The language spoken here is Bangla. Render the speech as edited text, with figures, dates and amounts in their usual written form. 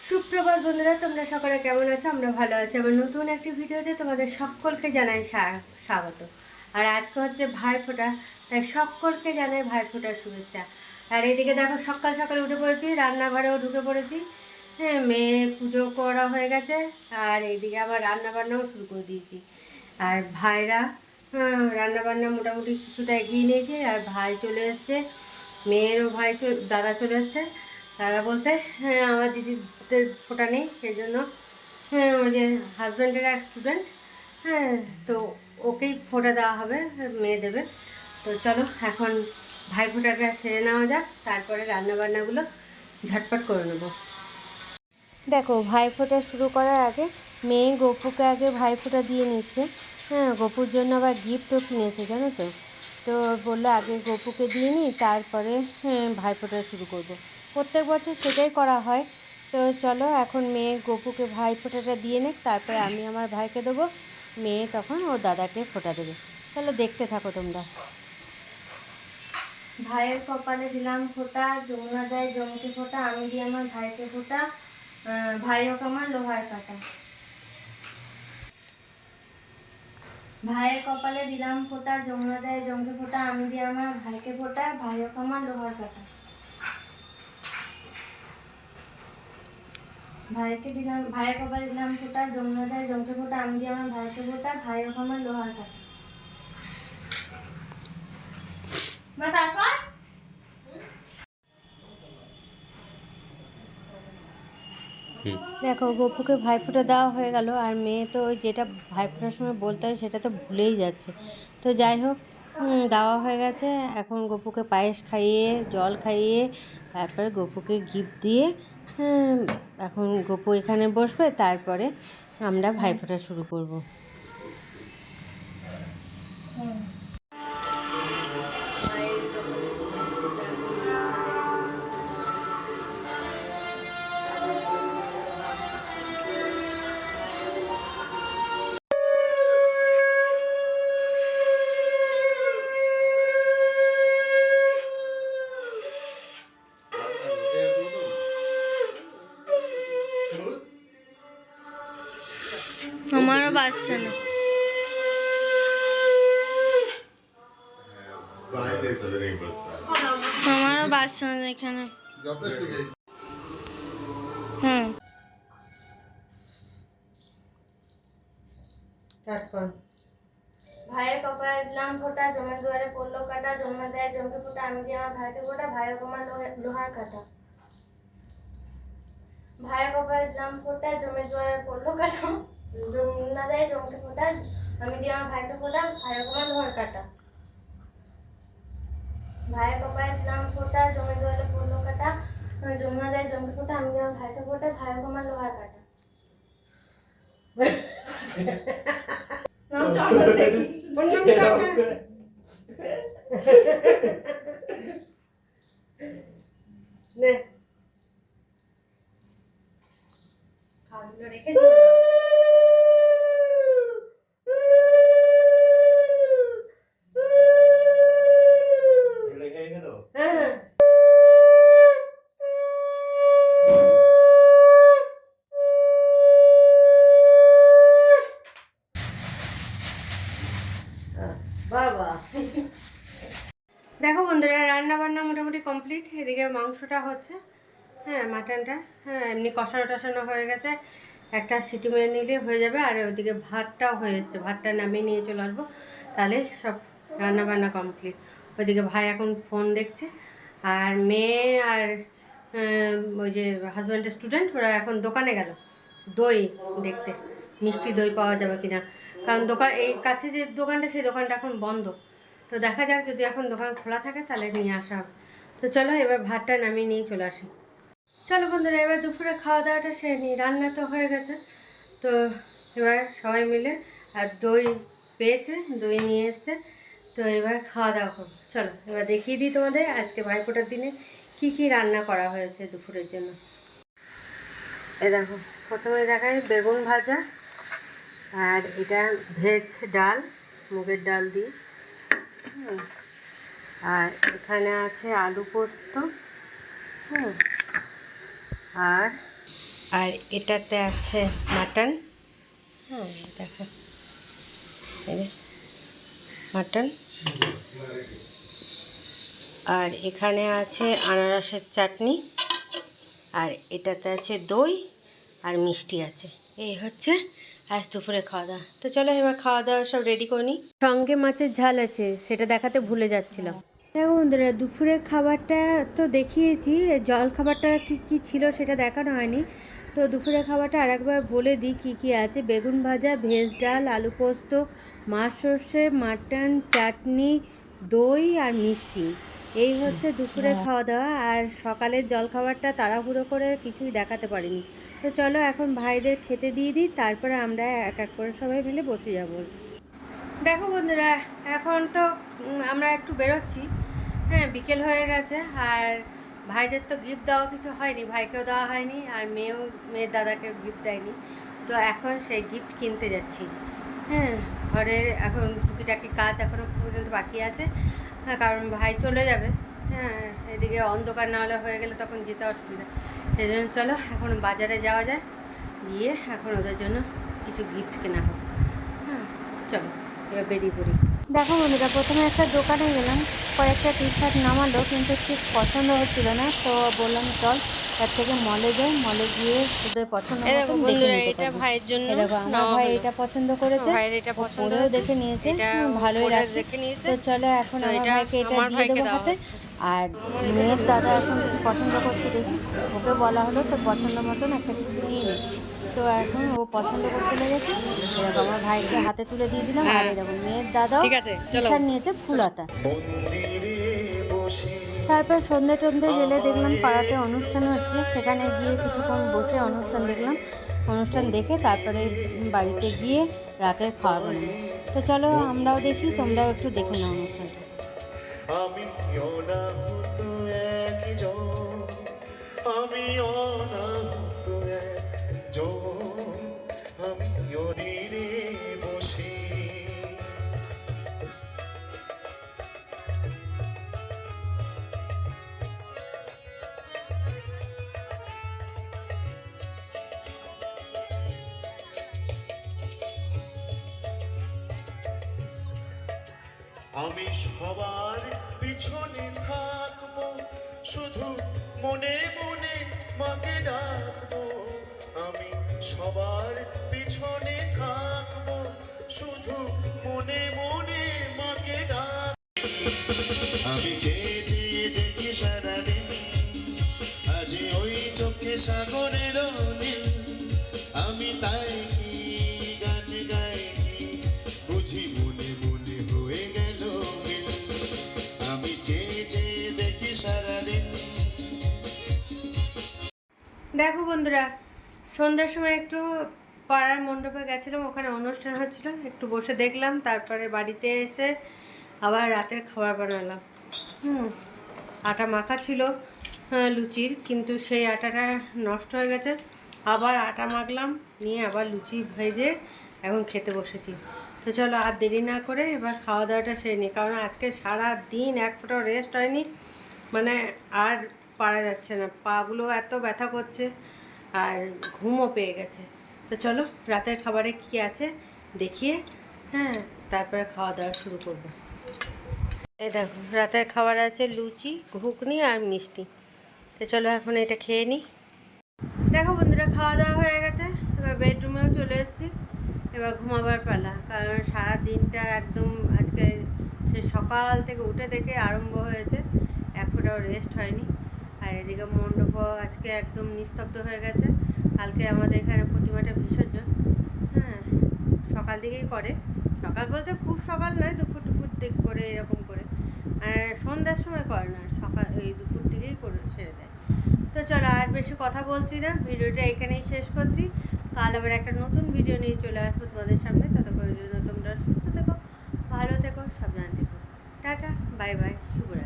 সুপ্রভাত বন্ধুরা, তোমরা সকলে কেমন আছো? আমরা ভালো আছি। আমার নতুন একটি ভিডিওতে তোমাদের সকলকে জানাই স্বাগত। আর আজকে হচ্ছে ভাইফোঁটা, তাই সকলকে জানাই ভাইফোঁটার শুভেচ্ছা। আর এদিকে দেখো, সকাল সকাল উঠে পড়েছি, রান্নাঘরেও ঢুকে পড়েছি। হ্যাঁ, মেয়ে পুজো করা হয়ে গেছে, আর এইদিকে আবার রান্নাবান্নাও শুরু করে দিয়েছি। আর ভাইরা রান্নাবান্না মোটামুটি কিছুটা এগিয়ে নিয়েছে, আর ভাই চলে এসছে, মেয়েরও দাদা চলে এসছে। দাদা বলতে আমার দিদিদের ফোঁটা নেই, সেই জন্য ওই যে হাজব্যান্ডের এক স্টুডেন্ট, হ্যাঁ, তো ওকেই ফোঁটা দেওয়া হবে, মেয়ে দেবে। তো চলো এখন ভাই ফোঁটাটা সেরে নেওয়া যাক, তারপরে রান্নাবান্নাগুলো ঝটপট করে নেবো। দেখো, ভাইফোঁটা শুরু করার আগে মেয়ে গপুকে আগে ভাইফোঁটা দিয়ে নিচ্ছে। হ্যাঁ, গপুর জন্য আবার গিফটও কিনেছে, জানো তো। তো বললো আগে গপুকে দিয়ে নিই, তারপরে ভাইফোঁটা শুরু করব। প্রত্যেক বছর সেটাই করা হয়। তো চলো এখন মেয়ে গপুকে ভাইফোঁটাটা দিয়ে নিক, তারপরে আমি আমার ভাইকে দেবো, মেয়ে তখন ওর দাদাকে ফোঁটা দেবে। চলো দেখতে থাকো তোমরা। ভাইয়ের কপালে দিলাম ফোঁটা, যমুনা দেয় জমকে ফোঁটা, আমি দিই আমার ভাইকে ফোঁটা, ভাই হোক আমার লোহার কাটা। ভাইয়ের কপালে দিলাম ফোঁটা, যমুনা দেয় জমকে ফোঁটা, আমি দিই আমার ভাইকে ফোঁটা, ভাই হোক আমার লোহার কাটা। ভাইয়ের কপালে দিলাম ফোঁটা, যমুনা দেয় জমকে ফোঁটা, আমি দিই আমার ভাইকে ফোঁটা, ভাই হোক আমার লোহার কাটা। তারপর দেখো, গপুকে ভাইফোঁটা দেওয়া হয়ে গেল, আর মেয়ে তো ওই যেটা ভাইফোঁটার সময় বলতে হয় সেটা তো ভুলেই যাচ্ছে। তো যাই হোক, দেওয়া হয়ে গেছে। এখন গপুকে পায়েস খাইয়ে, জল খাইয়ে, তারপরে গপুকে গিফট দিয়ে এখন গপু এখানে বসবে, তারপরে আমরা ভাইফোঁটা শুরু করব। আমারও বাজছে না। আমারও বাজছে না এখানে। হুম, ভাইয়ের কপালে দিলাম ফোঁটা, জমের দুয়ারে পড়লো কাটা, জমা দেয় জমকে ফোঁটা, আমি দিয়ে আমার ভাইকে ফোঁটা, ভাইয়ের কমার লোহার কাটা। ভাইয়ের কপালে দিলাম ফোঁটা, জমের দুয়ারে পড়লো কাটা, জমনা দেয় জমকে ফোঁটা, আমি দিয়ে আমার ভাইকে ফোঁটা, ভাইয়ের কমার লোহার কাটা। ভাইয়ের কপালে দিলাম ফোঁটা, জমের দুয়ারে পড়লো কাটা, যমুনা দেয় জমকে ফোঁটা, আমি দিয়ে আমার ভাইকে ফোঁটা, ভাইয়ের কমার লোহার কাটা। রেখে বাবা। দেখো বন্ধুরা, রান্না বান্না মোটামুটি কমপ্লিট। এদিকে মাংসটা হচ্ছে, হ্যাঁ, মাটনটা, হ্যাঁ, এমনি কষানো টষানো হয়ে গেছে, একটা সিটি মেরে নিলে হয়ে যাবে। আর ওইদিকে ভাতটাও হয়ে এসছে, ভাতটা নামিয়ে নিয়ে চলে আসবো, তাহলে সব রান্না বান্না কমপ্লিট। ওইদিকে ভাই এখন ফোন দেখছে, আর মেয়ে আর ওই যে হাজব্যান্ডের স্টুডেন্ট, ওরা এখন দোকানে গেল দই দেখতে, মিষ্টি দই পাওয়া যাবে কিনা। কারণ দোকান এই কাছে যে দোকানটা, সেই দোকানটা এখন বন্ধ। তো দেখা যাক, যদি এখন দোকান খোলা থাকে তাহলে নিয়ে আসা হবে। তো চলো এবার ভাতটা নামিয়ে নিয়ে চলে আসি। চলো বন্ধুরা, এবার দুপুরে খাওয়া দাওয়াটা সেরে নিই। রান্না তো হয়ে গেছে, তো এবার সবাই মিলে, আর দই পেয়েছে, দই নিয়ে এসছে, তো এবার খাওয়া দাওয়া করবো। চলো এবার দেখিয়ে দিই তোমাদের আজকে ভাইফোঁটার দিনে কি কি রান্না করা হয়েছে দুপুরের জন্য। এ দেখো, প্রথমে দেখাই বেগুন ভাজা, আর এটা ভেজ ডাল, মুগের ডাল দিয়ে, আর এখানে আছে আলু পোস্ত, আর আর এটাতে আছে মাটন। হ্যাঁ দেখো, এই যে মাটন। আর এখানে আছে আনারসের চাটনি, আর এটাতে আছে দই আর মিষ্টি আছে। এই হচ্ছে আজ দুপুরে খাওয়া দাওয়া। তো চলো এবার খাওয়া দাওয়া সব রেডি করে নিই। সঙ্গে মাছের ঝাল আছে, সেটা দেখাতে ভুলে যাচ্ছিলাম। দেখো বন্ধুরা, দুপুরের খাবারটা তো দেখিয়েছি, জল খাবারটা কী কী ছিল সেটা দেখানো হয়নি। তো দুপুরের খাবারটা আরেকবার বলে দিই কী কী আছে। বেগুন ভাজা, ভেজ ডাল, আলু পোস্ত, মাছ সর্ষে, মাটন, চাটনি, দই আর মিষ্টি। এই হচ্ছে দুপুরে খাওয়া দাওয়া। আর সকালের জলখাবারটা তাড়াহুড়ো করে কিছুই দেখাতে পারিনি। তো চলো এখন ভাইদের খেতে দিয়ে দিই, তারপরে আমরা এক এক করে সবাই মিলে বসে যাব। দেখো বন্ধুরা, এখন তো আমরা একটু বেরোচ্ছি। হ্যাঁ, বিকেল হয়ে গেছে। আর ভাইদের তো গিফট দেওয়া কিছু হয়নি, ভাইকেও দেওয়া হয়নি, আর মেয়ের দাদাকেও গিফট দেয়নি। তো এখন সেই গিফট কিনতে যাচ্ছি। হ্যাঁ, ঘরের এখন টুকিটাকি কাজ এখনও পর্যন্ত বাকি আছে। হ্যাঁ, কারণ ভাই চলে যাবে। হ্যাঁ, এদিকে অন্ধকার না হলে হয়ে গেলে তখন যেতে অসুবিধা। সেই জন্য চলো এখন বাজারে যাওয়া যায়, গিয়ে এখন ওদের জন্য কিছু গিফট কেনা হোক। হ্যাঁ চলো এবার বেরিয়ে পড়ি। দেখো বন্ধুরা, প্রথমে একটা দোকানে গেলাম, কয়েকটা টি শার্ট নামালো, কিন্তু ঠিক পছন্দ হচ্ছিল না। তো বললাম চল তার থেকে মলে যাই, মলে গিয়ে ওদের পছন্দ মতো বন্ধুরা এটা ভাইয়ের জন্য। দেখো আমার ভাই এটা পছন্দ করেছে, এটা পছন্দও দেখে নিয়েছে, ভালোই লাগছে। তো চলো এখন আমার ভাইকে এটা দিয়ে দেবো হাতে। আর মেয়ের দাদা এখন কি পছন্দ করছে দেখি, ওকে বলা হলো তো পছন্দ মতন একটা কিছু নিয়ে নে। তো এখন ও পছন্দ করতে লেগেছে, এরকম আমার ভাইকে হাতে তুলে দিয়ে দিলাম। আর এরকম মেয়ের দাদাও টি শার্ট নিয়েছে ফুলহাতা। তারপর সন্ধ্যে টন্ধে গেলে দেখলাম পাড়াতে অনুষ্ঠান হচ্ছে, সেখানে গিয়ে কিছুক্ষণ বসে অনুষ্ঠান দেখলাম। অনুষ্ঠান দেখে তারপরে বাড়িতে গিয়ে রাতের খাওয়া বানাই। তো চলো আমরাও দেখি, তোমরাও একটু দেখে নাও অনুষ্ঠানটা। আমি সবার পিছনে থাকবো, শুধু মনে মনে মাকে ডাকবো। আমি সবার পিছনে থাকবো, শুধু মনে মনে মাকে ডাকবো। আমি চেয়ে চেয়ে দেখি সারাদিন, আজ ওই চোখে সাগরের নীল। আমি তাই কি গান গাই, বুঝি মনে মনে হয়ে গেল মিল। আমি চেয়ে চেয়ে দেখি সারাদিন। দেখো বন্ধুরা, সন্ধ্যার সময় একটু পাড়ার মণ্ডপে গেছিলাম, ওখানে অনুষ্ঠান হচ্ছিল, একটু বসে দেখলাম। তারপরে বাড়িতে এসে আবার রাতের খাবার বানালাম। আটা মাখা ছিল লুচির, কিন্তু সেই আটাটা নষ্ট হয়ে গেছে। আবার আটা মাখলাম, নিয়ে আবার লুচি ভেজে এখন খেতে বসেছি। তো চলো আর দেরি না করে এবার খাওয়া দাওয়াটা সেরে নিই, কারণ আজকে সারা দিন এক ফোঁটাও রেস্ট হয়নি। মানে আর পারা যাচ্ছে না, পাগুলো এত ব্যথা করছে, আর ঘুমও পেয়ে গেছে। তো চলো রাতের খাবারে কি আছে দেখিয়ে, হ্যাঁ তারপরে খাওয়া দাওয়া শুরু করবো। এই দেখো রাতের খাবার আছে লুচি, ঘুগনি আর মিষ্টি। তো চলো এখন এটা খেয়ে নিই। দেখো বন্ধুরা, খাওয়া দাওয়া হয়ে গেছে, এবার বেডরুমেও চলে এসেছি। এবার ঘুমাবার পালা, কারণ সারা দিনটা একদম আজকে সে সকাল থেকে উঠে থেকে আরম্ভ হয়েছে, এক ফোঁটাও রেস্ট হয়নি। আর এদিকে মণ্ডপও আজকে একদম নিস্তব্ধ হয়ে গেছে। কালকে আমাদের এখানে প্রতিমাটা বিসর্জন, হ্যাঁ সকাল দিকেই করে, সকাল বলতে খুব সকাল নয়, দুপুর দিক করে এরকম করে। আর সন্ধ্যার সময় করে না, সকাল এই দুপুর দিকেই করে সেরে দেয়। তো চলো আর বেশি কথা বলছি না, ভিডিওটা এখানেই শেষ করছি। কাল আবার একটা নতুন ভিডিও নিয়ে চলে আসবো তোমাদের সামনে। ততক্ষণের জন্য তোমরা সুস্থ থেকো, ভালো থেকো, সাবধান থেকো। টাটা, বাই বাই, শুভরাত্রি।